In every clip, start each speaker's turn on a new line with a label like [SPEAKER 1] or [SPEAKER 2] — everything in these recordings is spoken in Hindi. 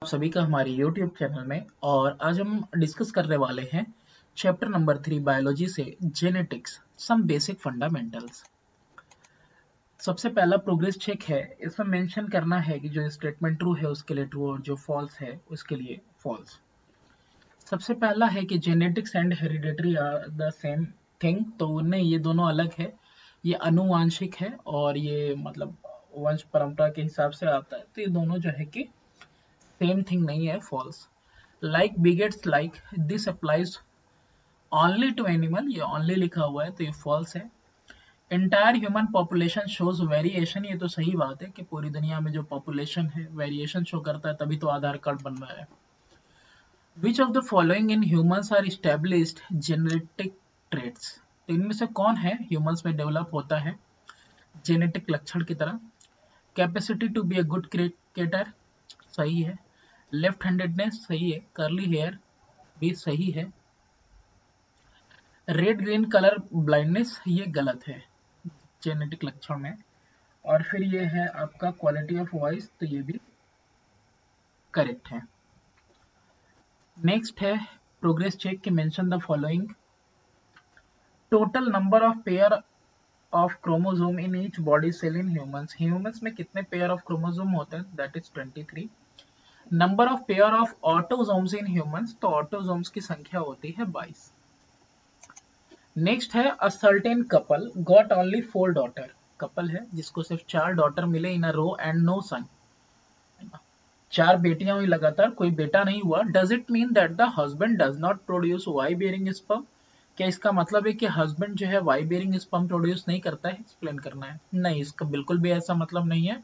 [SPEAKER 1] सभी का हमारे YouTube चैनल में। और आज हम डिस्कस करने वाले हैं चैप्टर नंबर 3 बायोलॉजी से जेनेटिक्स सम बेसिक फंडामेंटल्स। सबसे पहला प्रोग्रेस चेक है। इसमें मेंशन करना है कि जो स्टेटमेंट ट्रू है उसके लिए ट्रू और जो फॉल्स है उसके लिए फॉल्स। सबसे पहला है कि genetics and hereditary are the same thing. तो उनमें ये दोनों अलग है, ये अनुवांशिक है और ये मतलब वंश परंपरा के हिसाब से आता है। तो ये दोनों जो है कि सेम थिंग नहीं है, false. Like begets like, this applies only to animal, ये ओनली लिखा हुआ है तो ये फॉल्स है। Entire human population shows variation, ये तो सही बात है कि पूरी दुनिया में जो पॉपुलेशन है वेरिएशन शो करता है, तभी तो आधार कार्ड बन रहा है। Which of the following in humans are established genetic traits, तो इनमें से कौन है ह्यूमंस में डेवलप होता है जेनेटिक लक्षण की तरह। Capacity to be a good cricketer, सही है। लेफ्ट हैंडेडनेस, सही है। कर्ली हेयर भी सही है। रेड ग्रीन कलर ब्लाइंडनेस, ये गलत है जेनेटिक लक्षण में। और फिर ये है आपका क्वालिटी ऑफ वॉइस, तो ये भी करेक्ट है। नेक्स्ट है प्रोग्रेस चेक के mention the following. Total number of pair of chromosome in each body cell in humans, humans में कितने पेयर ऑफ क्रोमोसोम होते हैं, that is 23। Number of pair of autosomes in humans, तो ऑटोसोम्स की संख्या होती है 22। नेक्स्ट है a certain couple got only 4 daughter, couple है जिसको सिर्फ 4 डॉटर मिले इन अ रो एंड नो सन, 4 बेटियां हुई लगातार, कोई बेटा नहीं हुआ। Does it mean that the husband does not produce Y bearing sperm, क्या इसका मतलब है कि हस्बैंड जो है वाई बेयरिंग स्पर्म प्रोड्यूस नहीं करता है, एक्सप्लेन करना है। नहीं, इसका बिल्कुल भी ऐसा मतलब नहीं है।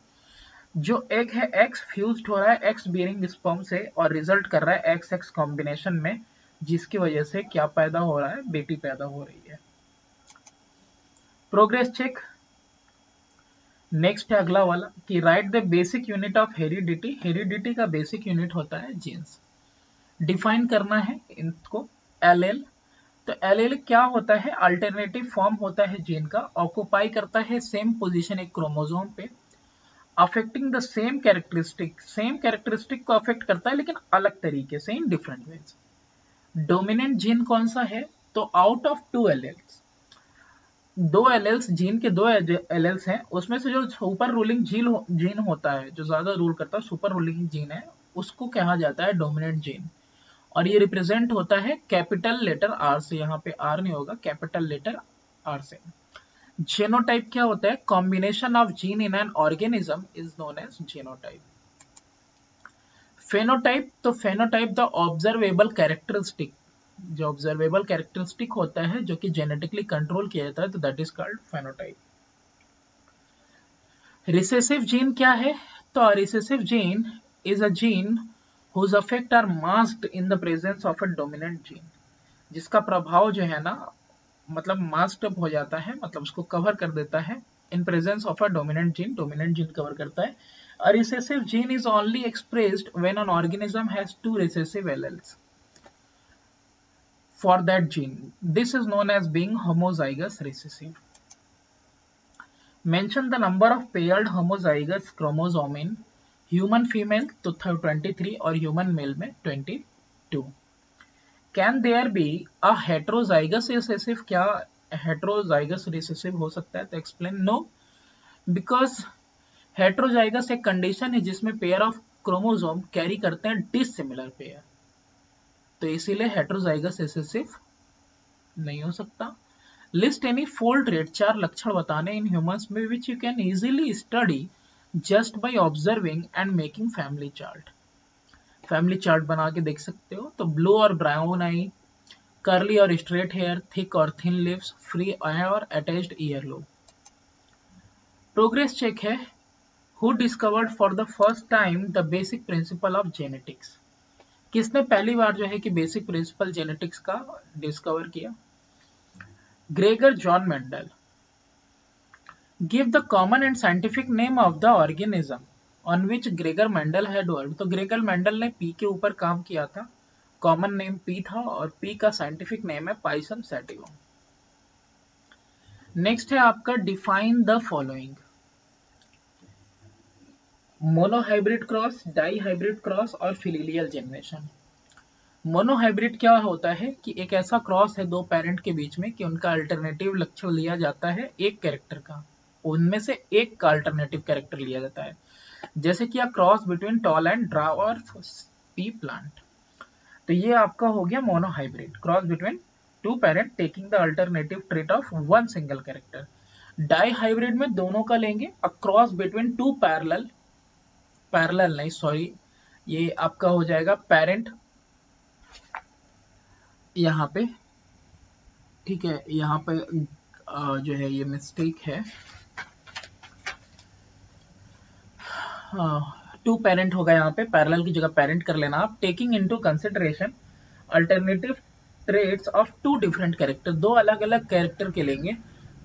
[SPEAKER 1] जो एग है एक्स फ्यूज्ड हो रहा है एक्स बेयरिंग स्पर्म से और रिजल्ट कर रहा है एक्स एक्स कॉम्बिनेशन में, जिसकी वजह से क्या पैदा हो रहा है, बेटी पैदा हो रही है। Progress check. नेक्स्ट है अगला वाला कि right the basic unit of heredity, heredity का बेसिक यूनिट होता है जीन्स। डिफाइन करना है इनको। एलेल, तो एलेल क्या होता है, अल्टरनेटिव फॉर्म होता है जीन का, ऑक्युपाई करता है सेम पोजीशन एक क्रोमोसोम पे, affecting the same characteristic, same characteristic को अफेक्ट करता है लेकिन अलग तरीके से, in different ways. Dominant gene कौन सा है, तो out of 2 alleles, 2 alleles gene के 2 एलेल्स हैं, उसमें से जो सुपर रूलिंग जीन होता है, जो ज्यादा रूल करता है, सुपर रूलिंग जीन है, उसको कहा जाता है डोमिनेंट जीन। और ये रिप्रेजेंट होता है कैपिटल लेटर आर से, यहाँ पे आर नहीं होगा, कैपिटल लेटर आर से। जीनोटाइप क्या होता है, combination of gene in an organism is known as genotype. Phenotype, तो फेनोटाइप द ऑब्जर्वेबल कैरेक्टरिस्टिक, जो ऑब्जर्वेबल कैरेक्टरिस्टिक होता है जो कि जेनेटिकली कंट्रोल किया जाता है, तो that is called phenotype. Recessive gene क्या है, तो recessive gene is a gene whose effect are masked in the presence of a dominant gene, जिसका प्रभाव जो है ना मतलब मास्क्ड अप हो जाता है, मतलब उसको कवर कर देता है in presence of a dominant gene, dominant gene cover करता है। A recessive gene is only expressed when an organism has 2 recessive alleles for that gene. This is known as being homozygous recessive. Mention the number of paired homozygous chromosome in human female, तो 23 और human male में 22. Can there be a heterozygous recessive, क्या heterozygous recessive हो सकता है, तो explain no, because heterozygous एक कंडीशन है जिसमें पेयर ऑफ क्रोमोसोम कैरी करते हैं डिसिमिलर पेयर, तो इसीलिए हेटेरोजाइगस रिसेसिव नहीं हो सकता। लिस्ट एनी 4 ट्रेट, 4 लक्षण बताने इन ह्यूमंस में which you can easily study just by observing and making family chart, family chart बना के देख सकते हो। तो ब्लू और ब्राउन आई, कर्ली और स्ट्रेट हेयर, थिक और थिन लिप्स, फ्री आई और attached ear lobe. Progress check है। Who discovered for the first time the basic principle of genetics, किसने पहली बार जो है कि बेसिक प्रिंसिपल जेनेटिक्स का डिस्कवर किया, Gregor John Mendel. Give the common and scientific name of the organism on which Gregor Mendel had worked, तो ग्रेगर मेंडल ने पी के ऊपर काम किया था, कॉमन नेम पी था और पी का साइंटिफिक नेम है पाइसम सैटिवम। नेक्स्ट है आपका define the following. Monohybrid cross, dihybrid cross और फिलिलियल जनरेशन। मोनोहाइब्रिड क्या होता है कि एक ऐसा क्रॉस है दो पेरेंट के बीच में कि उनका अल्टरनेटिव लक्षण लिया जाता है एक कैरेक्टर का, उनमें से एक का अल्टरनेटिव कैरेक्टर लिया जाता है, जैसे कि cross between tall and dwarf pea plant. तो ये आपका हो गया monohybrid, cross between two parent taking the alternative trait of one single character. Dihybrid में दोनों का लेंगे, क्रॉस बिटवीन टू पैरेलल नहीं सॉरी, ये आपका हो जाएगा पेरेंट यहाँ पे, ठीक है, यहाँ पे जो है ये मिस्टेक है, टू पेरेंट होगा यहाँ पे, पैरेलल की जगह पेरेंट कर लेना आप। Taking into consideration alternative traits of two different character, दो अलग अलग कैरेक्टर के लेंगे।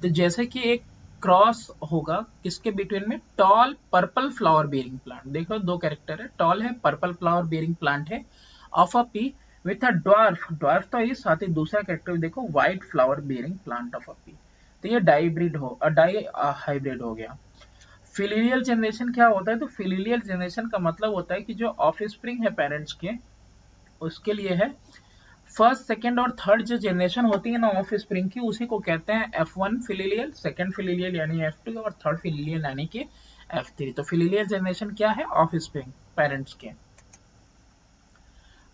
[SPEAKER 1] तो जैसे कि एक क्रॉस होगा किसके बिटवीन में, tall purple flower bearing plant, देखो दो कैरेक्टर है, टॉल है, पर्पल फ्लावर बेयरिंग प्लांट है, of a pea with a dwarf तो ये साथ ही दूसरा कैरेक्टर देखो white flower bearing plant of a pea. तो ये डाई हाइब्रिड हो गया। फिलिलियल जनरेशन क्या होता है, तो फिलिलियल जनरेशन का मतलब होता है कि जो ऑफस्प्रिंग है पेरेंट्स के, उसके लिए है फर्स्ट सेकंड और थर्ड जो जनरेशन होती है ना ऑफ स्प्रिंग की, उसी को कहते हैं F1 फिलिलियल, सेकंड फिलिलियल यानी F2 और थर्ड फिलिलियल यानी कि F3। तो फिलिलियल जनरेशन क्या है, ऑफ स्प्रिंग पेरेंट्स के।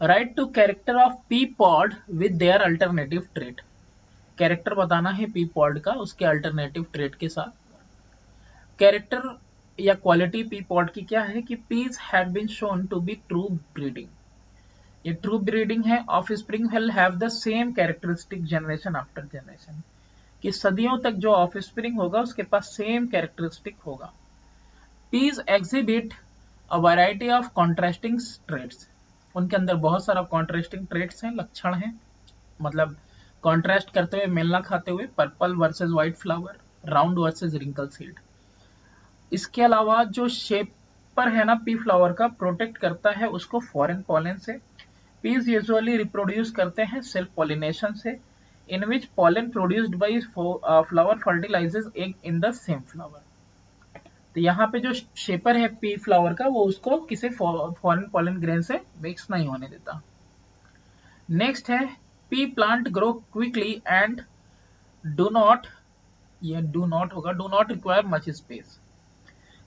[SPEAKER 1] Write two character of pea pod with their alternative trait, character बताना है पी पॉड का उसके अल्टरनेटिव ट्रेट के साथ। कैरेक्टर या क्वालिटी पी पॉड की क्या है कि peas have been shown to be true breeding, ये ट्रू ब्रीडिंग है। Offspring will have the same characteristic generation after generation, कि सदियों तक जो ऑफस्प्रिंग होगा उसके पास सेम कैरेक्टरिस्टिक होगा। Peas exhibit a variety of contrasting traits, उनके अंदर बहुत सारा कॉन्ट्रास्टिंग ट्रेट्स हैं, लक्षण हैं, मतलब कॉन्ट्रास्ट करते हुए, मेलना खाते हुए, purple versus white flower, round versus wrinkle seed. इसके अलावा जो शेपर है ना पी फ्लावर का, प्रोटेक्ट करता है उसको फॉरेन पॉलन से। पीस यूजुअली रिप्रोड्यूस करते हैं सेल्फ पॉलिनेशन से, in which pollen produced by flower fertilizes egg in the same flower. तो यहाँ पे जो शेपर है पी फ्लावर का, वो उसको किसी फॉरेन पॉलन ग्रेन से मिक्स नहीं होने देता। नेक्स्ट है P plant grow quickly and do not, ये डू नॉट होगा, do not require much space,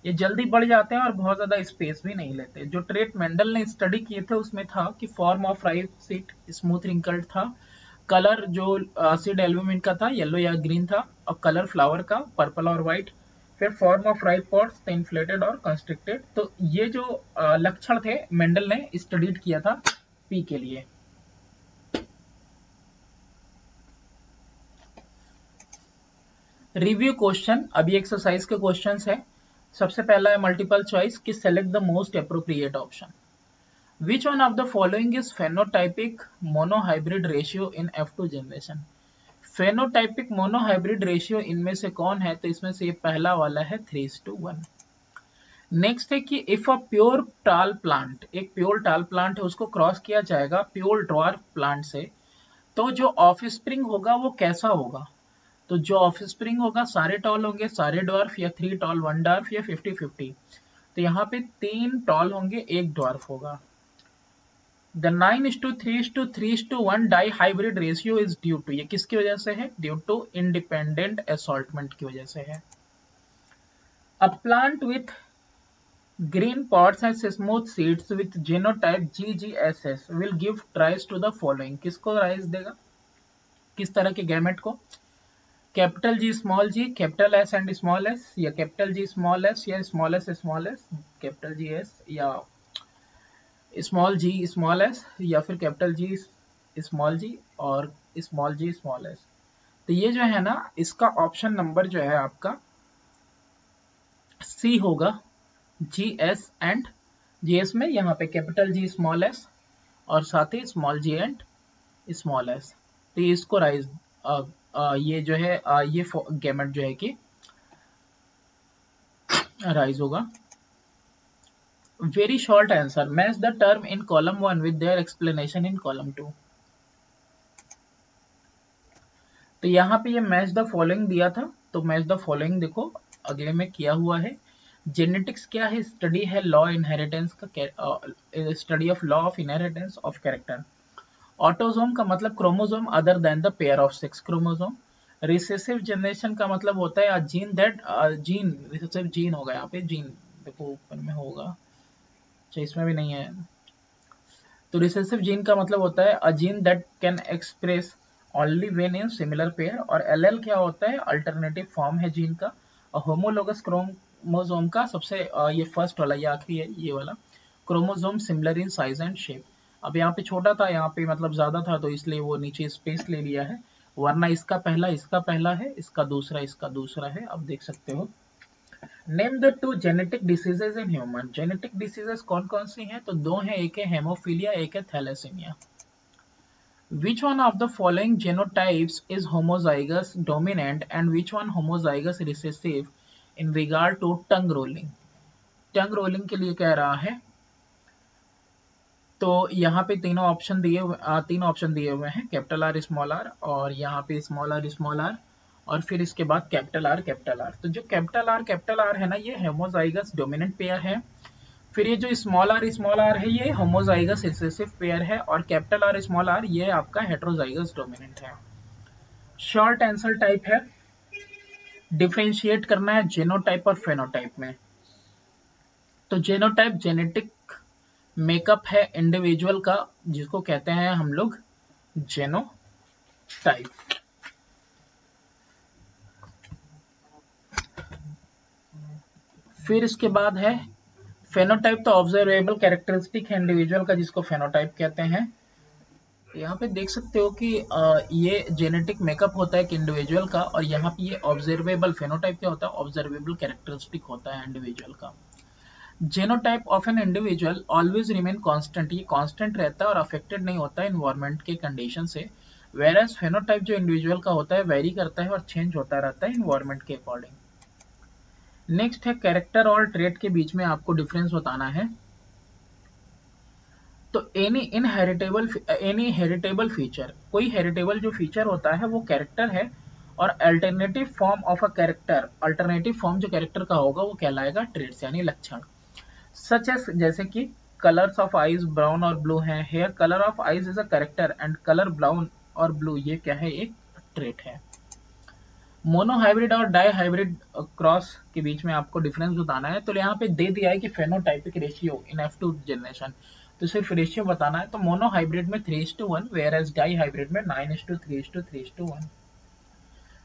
[SPEAKER 1] ये जल्दी बढ़ जाते हैं और बहुत ज्यादा स्पेस भी नहीं लेते। जो ट्रेट मेंडल ने स्टडी किए थे उसमें था कि form of ripe seed smooth wrinkled था, कलर जो सीड एल्बुमिन का था येलो या ग्रीन था, और कलर फ्लावर का पर्पल और व्हाइट, फिर फॉर्म ऑफ राइप पॉट्स थे इन्फ्लेटेड और कंस्ट्रिक्टेड। तो ये जो लक्षण थे मेंडल ने स्टडीड किया था पी के लिए। रिव्यू क्वेश्चन, अभी एक्सरसाइज के क्वेश्चंस है। सबसे पहला है मल्टीपल चॉइस कि select the most appropriate option. Which one of the following is phenotypic monohybrid ratio in F2 generation? phenotypic monohybrid ratio इनमें से कौन है, तो इसमें से ये पहला वाला है 3:1। नेक्स्ट है कि इफ अ प्योर टाल प्लांट, एक प्योर टाल प्लांट है उसको क्रॉस किया जाएगा प्योर ड्वार्फ प्लांट से, तो जो ऑफस्प्रिंग होगा वो कैसा होगा, तो जो ऑफस्प्रिंग होगा सारे टॉल होंगे, सारे ड्वार्फ, या 3 टॉल 1 ड्वार्फ, या 50-50। तो यहाँ पे 3 टॉल होंगे 1 ड्वार्फ होगा। The 9:3:3:1 dihybrid ratio is due to, ये किसकी वजह से है, ड्यू टू इंडिपेंडेंट असॉर्टमेंट की वजह से है। A plant with green pods and smooth seeds with genotype GGSS will give rise to the following, किसको राइज देगा, किस तरह के गैमेट को, capital G small G, capital S and small S, या कैपिटल जी स्मॉल एस या small S, capital G S या स्मॉल जी स्मॉल एस, या फिर कैपिटल जी स्मॉल जी और स्मॉल जी स्मॉल एस। तो ये जो है ना, इसका ऑप्शन नंबर जो है आपका सी होगा, G S and G S में यहाँ पे कैपिटल जी स्मॉल एस और साथ ही small G and small S. तो ये इसको राइज ये जो है ये गैमेट जो है कि राइज होगा। Very short answer. Match the term in column 1 with their explanation in column 2. तो यहाँ पे ये मैच द फॉलोइंग दिया था, तो मैच द फॉलोइंग देखो अगले में किया हुआ है। जेनेटिक्स क्या है? स्टडी है लॉ इनहेरिटेंस का, study of law of inheritance of character. Autosome का मतलब chromosome other than the pair of sex chromosome. Recessive generation का मतलब होता है gene that gene, recessive gene होगा यहाँ पे, जीन देखो ऊपर में होगा, अच्छा इसमें भी नहीं है। तो रिसेसिव जीन का मतलब होता है a gene that can express only when in similar pair. और एलएल क्या होता है? अल्टरनेटिव फॉर्म है जीन का। होमोलोगस क्रोमोसोम का सबसे ये फर्स्ट वाला, ये आखिरी है ये वाला, chromosome similar in size and shape. अब यहाँ पे छोटा था, यहाँ पे मतलब ज्यादा था, तो इसलिए वो नीचे स्पेस ले लिया है, वरना इसका पहला है, इसका दूसरा है। अब देख सकते हो। Name the two genetic diseases in human. Genetic diseases कौन कौन सी हैं? तो दो हैं, एक है हेमोफीलिया, एक है thalassaemia. Which one of the following genotypes is homozygous dominant and which one homozygous recessive in regard to tongue rolling? Tongue rolling के लिए कह रहा है, तो यहाँ पे तीन ऑप्शन दिए हुए हैं, कैपिटल आर स्मॉल आर, और यहाँ पे स्मॉल आर, और फिर इसके बाद कैपिटल आर। तो जो कैपिटल आर है ना, ये होमोजाइगस डोमिनेंट पेयर है। फिर ये जो स्मॉल आर है, ये होमोजाइगस रिसेसिव पेयर है, और कैपिटल आर स्मॉल आर ये आपका हेटेरोजाइगस डोमिनेंट है। शॉर्ट आंसर टाइप है, डिफरेंशिएट करना है जेनोटाइप और फेनोटाइप में। तो जेनोटाइप जेनेटिक मेकअप है इंडिविजुअल का, जिसको कहते हैं हम लोग जेनोटाइप। फिर इसके बाद है फेनोटाइप, तो ऑब्जर्वेबल कैरेक्टरिस्टिक है इंडिविजुअल का, जिसको फेनोटाइप कहते हैं। यहाँ पे देख सकते हो कि ये जेनेटिक मेकअप होता है एक इंडिविजुअल का, और यहाँ पे ये ऑब्जर्वेबल, फेनोटाइप क्या होता है? ऑब्जर्वेबल कैरेक्टरिस्टिक होता है इंडिविजुअल का। Genotype of an individual always remain constant, ये कांस्टेंट रहता है और अफेक्टेड नहीं होता है इन्वायरमेंट के कंडीशन से। वेयरएज फेनोटाइप जो इंडिविजुअल का होता है वेरी करता है और चेंज होता रहता है इन्वायरमेंट के अकॉर्डिंग। नेक्स्ट है कैरेक्टर और ट्रेट के बीच में आपको डिफरेंस बताना है। तो एनी हेरिटेबल फीचर, कोई हेरिटेबल जो फीचर होता है वो कैरेक्टर है, और alternative form of a character, alternative form जो कैरेक्टर का होगा वो कहलाएगा ट्रेट्स यानी लक्षण। सच एस, जैसे कि कलर्स ऑफ आईज ब्राउन और ब्लू है, hair colour of eyes is a character and colour brown और ब्लू ये क्या है? एक ट्रेट है। मोनोहाइब्रिड और डाईहाइब्रिड क्रॉस के बीच में आपको डिफरेंस बताना है। तो यहाँ पे दे दिया है कि phenotypic ratio in F2 generation, तो सिर्फ रेशियो बताना है। तो मोनोहाइब्रिड में 3:1, वेयर एज डाईहाइब्रिड में 9:3:3:1।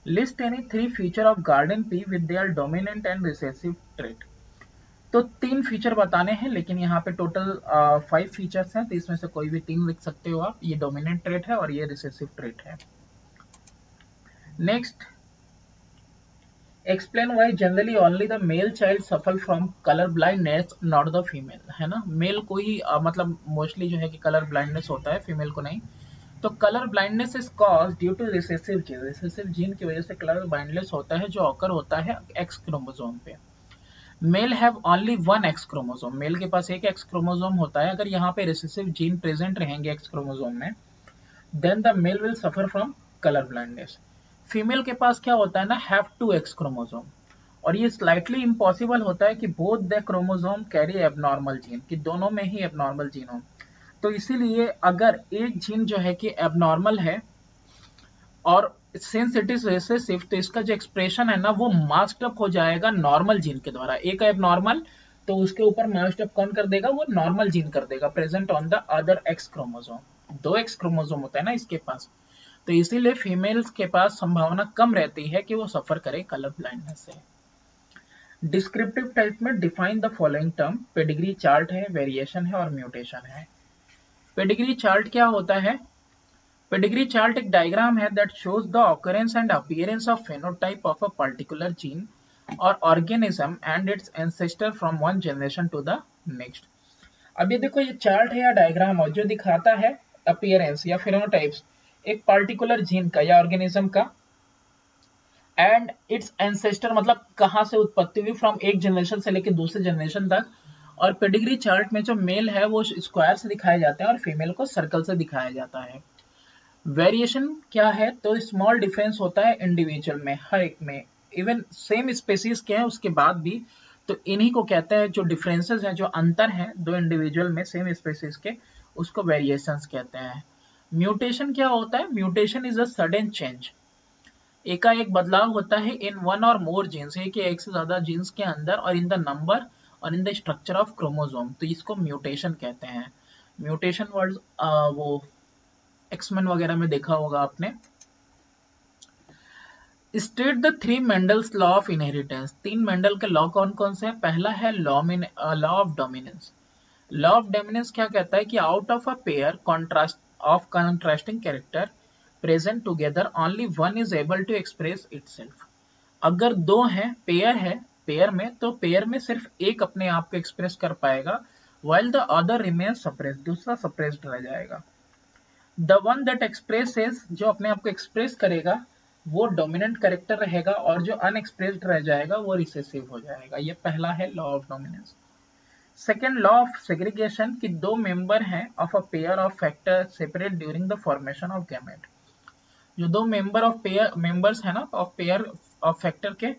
[SPEAKER 1] List any 3 feature of garden pea with their dominant and recessive trait. तो 3 फीचर बताने हैं, लेकिन यहाँ पे टोटल 5 फीचर्स हैं, तो इसमें से कोई भी 3 लिख सकते हो आप। ये डोमिनेंट ट्रेट है और ये रिसेसिव ट्रेट है। Next, explain why generally only the male child suffer from colour blindness not the female, है ना। मेल को ही मतलब मोस्टली जो है कि कलर ब्लाइंडनेस होता है, फीमेल को नहीं। तो colour blindness is cause due to recessive gene, recessive gene की वजह से कलर ब्लाइंडनेस होता है, जो ऑकर होता है एक्स क्रोमोसोम पे। Male have only one X chromosome, male के पास एक एक्स क्रोमोसोम होता है। अगर यहाँ पे रिसेसिव जीन प्रेजेंट रहेंगे एक्स क्रोमोसोम में, then the male will suffer from colour blindness. Female के पास क्या होता है ना, हैव 2 एक्स क्रोमोसोम, और ये स्लाइटली इम्पॉसिबल होता है कि both the chromosome carry abnormal gene, कि दोनों में ही एबनॉर्मल जीन हो। तो इसीलिए अगर एक जीन जो है कि एबनॉर्मल है और सिंस इट इज रिसेसिव, तो इसका जो एक्सप्रेशन है ना वो मास्क्ड अप हो जाएगा नॉर्मल जीन के द्वारा। एक एबनॉर्मल, तो उसके ऊपर मास्क्ड अप कौन कर देगा? वो नॉर्मल जीन कर देगा, present on the other x chromosome. 2 x chromosome होता है ना इसके पास, तो इसीलिए फीमेल्स के पास संभावना कम रहती है कि वो सफर करे कलर ब्लाइंडनेस से। डिस्क्रिप्टिव टाइप में define the following term, pedigree chart है, वेरिएशन है और म्यूटेशन है। पेडिग्री चार्ट क्या होता है? पेडिग्री चार्ट एक डायग्राम है that shows the occurrence and appearance of phenotype of a particular gene or organism and its ancestor from one generation to the next. अब ये देखो, ये चार्ट है या डायग्राम है जो दिखाता है अपीयरेंस या फेनोटाइप्स एक पर्टिकुलर जीन का या ऑर्गेनिज्म का, एंड इट्स एंसेस्टर मतलब कहां से उत्पत्ति हुई, फ्रॉम एक जनरेशन से लेकर दूसरे जनरेशन तक। और पेडिग्री चार्ट में जो मेल है वो स्क्वायर से दिखाए जाते हैं और फीमेल को सर्कल से दिखाया जाता है। वेरिएशन क्या है? तो स्मॉल डिफरेंस होता है इंडिविजुअल में, हर एक में, इवन सेम स्पेसीज के हैं उसके बाद भी तो इन्हीं को कहते हैं, जो डिफरेंसेस हैं, जो अंतर हैं दो इंडिविजुअल में सेम स्पेसीज के, उसको वेरिएशंस कहते हैं। म्यूटेशन क्या होता है? Mutation is a sudden change, एकाएक बदलाव होता है इन वन और मोर जीन्स, एक से ज्यादा जीन्स के अंदर, और इन द नंबर और in the structure of chromosome, तो इसको म्यूटेशन कहते हैं। म्यूटेशन वर्ड वो एक्समेन वगैरह में देखा होगा आपने। State the three Mendel's law of inheritance, तीन मेंडल के लॉ कौन कौन से हैं? पहला है law of dominance. Law of dominance क्या कहता है कि out of a pair contrasting character present together only one is able to express itself. अगर दो हैं, पेयर है, पेयर में, तो पेयर में सिर्फ एक अपने आप को एक्सप्रेस कर पाएगा, while the other remains suppressed, दूसरा सप्रेस्ड रह जाएगा। द वन दैट एक्सप्रेसेस, जो अपने आप को एक्सप्रेस करेगा वो डोमिनेंट कैरेक्टर रहेगा, और जो अनएक्सप्रेस्ड रह जाएगा वो रिसेसिव हो जाएगा। ये पहला है law of dominance. Second law of segregation, कि दो मेंबर हैं of a pair of factor separate during the formation of gamete. जो दो मेंबर्स है ना ऑफ पेयर ऑफ फैक्टर के,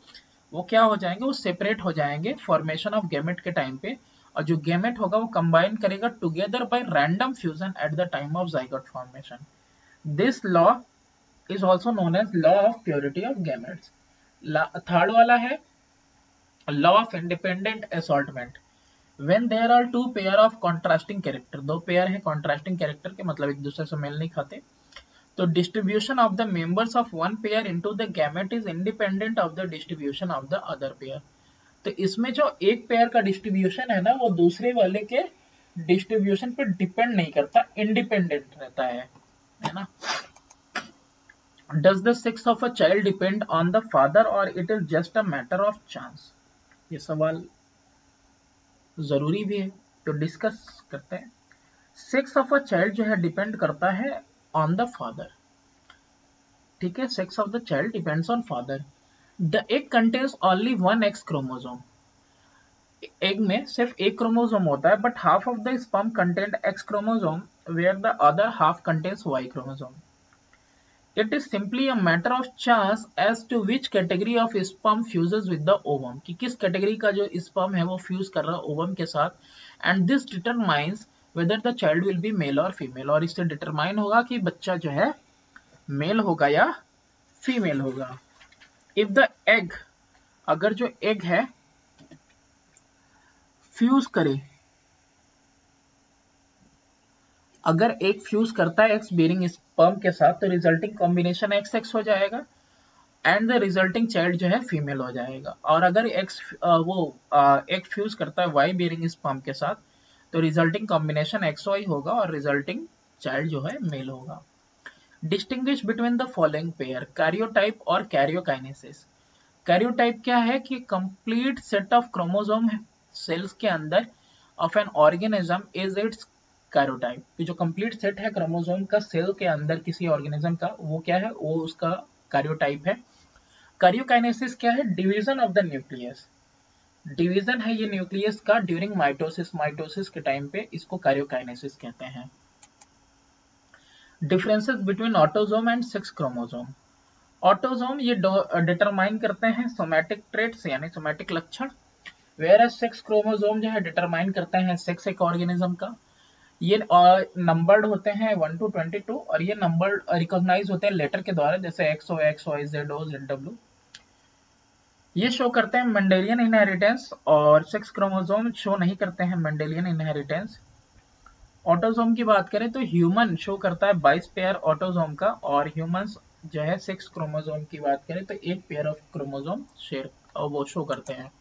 [SPEAKER 1] वो क्या हो जाएंगे? वो सेपरेट हो जाएंगे फॉर्मेशन ऑफ गैमेट के टाइम पे, और जो गैमेट होगा वो कंबाइन करेगा together by random fusion at the time of zygote formation. This law is also known as law of purity of gametes. Third वाला है law of independent assortment. When there are two pair of contrasting character, दो पेयर है कॉन्ट्रास्टिंग कैरेक्टर के, मतलब एक दूसरे से मेल नहीं खाते, तो distribution of the members of one pair into the gamete is independent of the distribution of the other pair. तो इसमें जो एक पेयर का डिस्ट्रीब्यूशन है ना, वो दूसरे वाले के डिस्ट्रीब्यूशन पे डिपेंड नहीं करता, इंडिपेंडेंट रहता है ना। Does the sex of a child depend on the father or it is just a matter of chance? ये सवाल जरूरी भी है, तो डिस्कस करते हैं। सेक्स ऑफ अ चाइल्ड जो है डिपेंड करता है ऑन द फादर, ठीक है। Sex of the child depends on father. The egg contains only one X chromosome, egg में सिर्फ एक क्रोमोसोम होता है, but half of the sperm content X chromosome where the other half contains Y chromosome. It is simply a matter of chance as to which category of sperm fuses with the ovum, कि किस कैटेगरी का जो स्पर्म है वो फ्यूज कर रहा है ओवम के साथ, and this determines whether the child will be male और फीमेल, और इससे डिटरमाइन होगा कि बच्चा जो है मेल होगा या फीमेल होगा। इफ द एग, अगर जो एग है फ्यूज करे, अगर एक फ्यूज करता है एक्स बेरिंग स्पर्म के साथ, तो रिजल्टिंग कॉम्बिनेशन एक्स एक्स हो जाएगा, एंड द रिजल्टिंग चाइल्ड जो है फीमेल हो जाएगा। और अगर एक्स एक फ्यूज करता है वाई बेरिंग स्पर्म के साथ, तो रिजल्टिंग कॉम्बिनेशन एक्स वाई होगा, और रिजल्टिंग चाइल्ड जो है मेल होगा। Distinguish between the following pair, karyotype और कैरियोकाइनेसिस। कैरियोटाइप क्या है? कि complete set of chromosome cells के अंदर of an organism is its karyotype, कि जो कंप्लीट सेट है क्रोमोसोम का सेल के अंदर किसी ऑर्गेनिज्म का, वो क्या है? वो उसका कैरियोटाइप है। कैरियोकाइनेसिस क्या है? Division of the nucleus, division है ये न्यूक्लियस का ड्यूरिंग माइटोसिस, माइटोसिस के टाइम पे, इसको कैरियोकाइनेसिस कहते हैं। Differences between autosome and sex chromosome. Autosome ये डिटरमाइन करते हैं सोमैटिक ट्रेट्स यानी सोमैटिक लक्षण, वेयर सेक्स क्रोमोसोम जो है डिटरमाइन करते हैं सेक्स एक ऑर्गेनिज्म का। ये नंबर्ड होते हैं 1 to 22, और ये नंबर रिकॉग्नाइज होते हैं लेटर के द्वारा, जैसे XO, XY, ZO, ZW। ये शो करते हैं मेंडेलियन इनहेरिटेंस, और सेक्स क्रोमोसोम शो नहीं करते हैं मेंडेलियन इनहेरिटेंस। ऑटोसोम की बात करें तो ह्यूमन शो करता है 22 पेयर ऑटोसोम का, और ह्यूमंस जो है सेक्स क्रोमोसोम की बात करें तो एक पेयर ऑफ क्रोमोसोम शेयर वो शो करते हैं।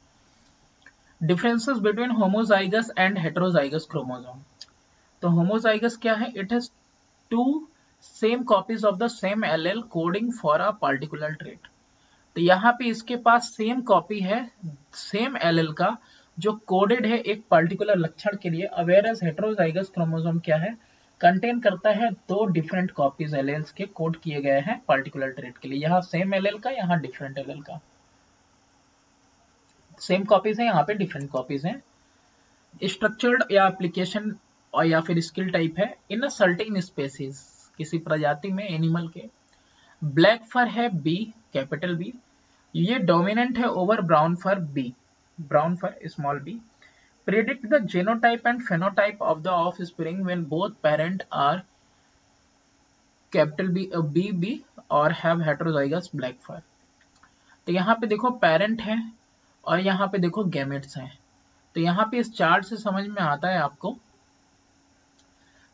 [SPEAKER 1] Differences between homozygous and heterozygous chromosome. तो होमोजाइगस क्या है? It has two same copies of the same allele coding for a particular trait. तो यहाँ पे इसके पास सेम कॉपी है सेम एलेल का, जो कोडेड है एक पर्टिकुलर लक्षण के लिए। अवेयरएस हेटेरोजाइगस क्रोमोसोम क्या है? कंटेन करता है दो डिफरेंट कॉपीज एलेल्स के, कोड किए गए हैं पर्टिकुलर ट्रेट के लिए। यहाँ सेम एलेल का, यहाँ डिफरेंट एलेल का। सेम कॉपीज है, यहाँ पे डिफरेंट कॉपीज हैं। स्ट्रक्चर्ड या एप्लीकेशन और या फिर स्किल टाइप है। इन अ सर्टेन स्पेसीज, किसी प्रजाति में एनिमल के, ब्लैक फर है बी, कैपिटल बी, ये डोमिनेंट है over brown fur B. brown fur, small b. Predict the genotype and phenotype of the offspring when both parent are capital B और have heterozygous black fur. तो यहाँ पे देखो पेरेंट है और यहाँ पे देखो गैमेट्स हैं। तो यहाँ पे इस चार्ट से समझ में आता है आपको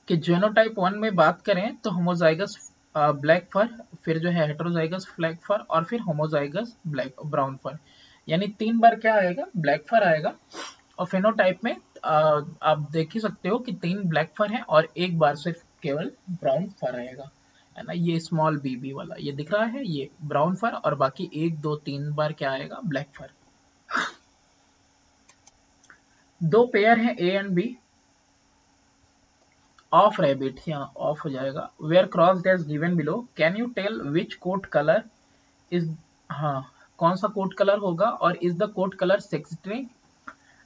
[SPEAKER 1] कि जेनोटाइप 1 में बात करें तो होमोजाइगस ब्लैक फर, फिर जो है हेटेरोजाइगस ब्लैक फर और फिर होमोजाइगस ब्लैक ब्राउन फर, यानी 3 बार क्या आएगा, ब्लैक फर आएगा। और फेनोटाइप में आप देख ही सकते हो कि 3 ब्लैक फर है और 1 बार सिर्फ केवल ब्राउन फर आएगा, है ना। ये स्मॉल बीबी वाला ये दिख रहा है, ये ब्राउन फर, और बाकी 1 2 3 बार क्या आएगा, ब्लैक फर। 2 पेयर है A and B of rabbit, यहाँ ऑफ हो जाएगा। Where cross as given below, can you tell which coat colour is, हाँ कौन सा कोट कलर होगा, और is the coat colour sex string.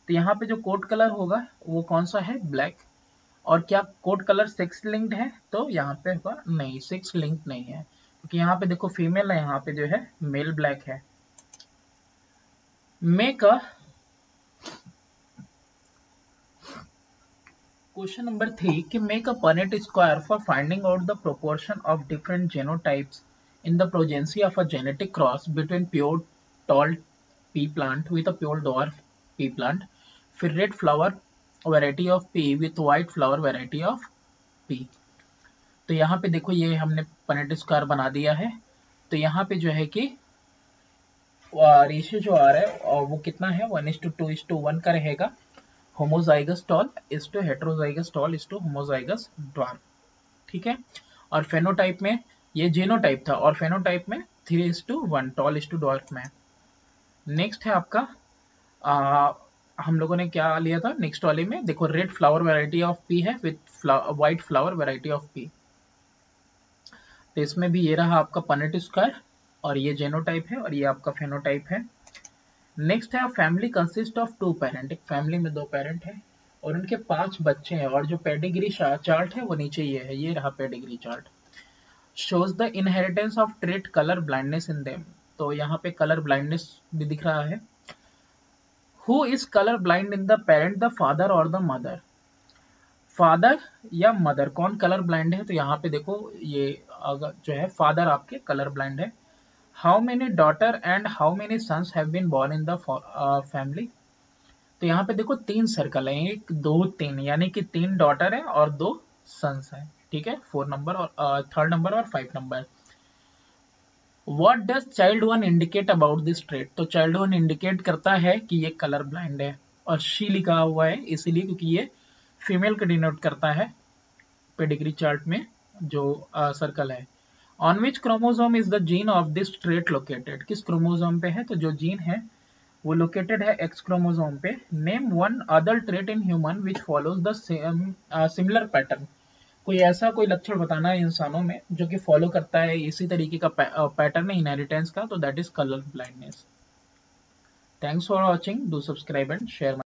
[SPEAKER 1] तो यहाँ पे जो कोट कलर होगा वो कौन सा है, ब्लैक। और क्या कोट कलर सेक्स लिंक्ड है, तो यहाँ पे होगा नहीं, सेक्स लिंक्ड नहीं है, क्योंकि यहाँ पे देखो फीमेल है, यहाँ पे जो है मेल ब्लैक है। मेक अ Question number 3 कि make a Punnett square for finding out the proportion of different genotypes in the progeny of a genetic cross between pure tall pea plant with a pure dwarf pea plant, फिर red flower variety of pea with white flower variety of pea। तो यहाँ पे देखो ये हमने Punnett square बना दिया है। तो यहाँ पे जो है कि रेशियो जो आ रहा है वो कितना है, 1:2:1 का रहेगा। Homozygous tall is to heterozygous tall is to homozygous dwarf, ठीक है। और फेनोटाइप में ये जीनोटाइप था, और फेनोटाइप में 3:1 टॉल इज टू ड्वार्फ में। नेक्स्ट है आपका हम लोगों ने क्या लिया था नेक्स्ट वाले में, देखो red flower variety of pea है with white flower variety of pea. तो इसमें भी ये रहा आपका पनेट स्क्वायर, और ये जेनोटाइप है और ये आपका फेनोटाइप है। नेक्स्ट है फैमिली कंसिस्ट ऑफ 2 पेरेंट, एक फैमिली में 2 पेरेंट है और उनके 5 बच्चे हैं, और जो पेडिग्री चार्ट है वो नीचे ये है, ये रहा pedigree chart. Shows the inheritance of trait colour blindness in them, तो यहाँ पे कलर ब्लाइंडनेस भी दिख रहा है। Who is colour blind in the parent, the father और द मदर, फादर या मदर कौन कलर ब्लाइंड है, तो यहाँ पे देखो ये अगर जो है फादर आपके कलर ब्लाइंड है। How many daughter and how many sons have been born in the family, तो यहाँ पे देखो 3 सर्कल है, 1 2 3, यानी कि 3 डॉटर है और 2 सन्स है, ठीक है। 4 नंबर और 3rd नंबर और 5 number. What does child 1 indicate about this trait, तो चाइल्ड 1 इंडिकेट करता है कि ये कलर ब्लाइंड है, और शी लिखा हुआ है इसीलिए क्योंकि ये फीमेल को डिनोट करता है पेडिग्री चार्ट में जो सर्कल है। On which chromosome is the gene of this trait located, किस क्रोमोसोम पे है, तो जो जीन है वो लोकेटेड है एक्स क्रोमोसोम पे। Name one other trait in human which follows the similar pattern, कोई ऐसा कोई लक्षण बताना है इंसानों में जो कि फॉलो करता है इसी तरीके का पैटर्न है इनहेरिटेंस का, तो that is colour blindness. Thanks for watching, do subscribe and share.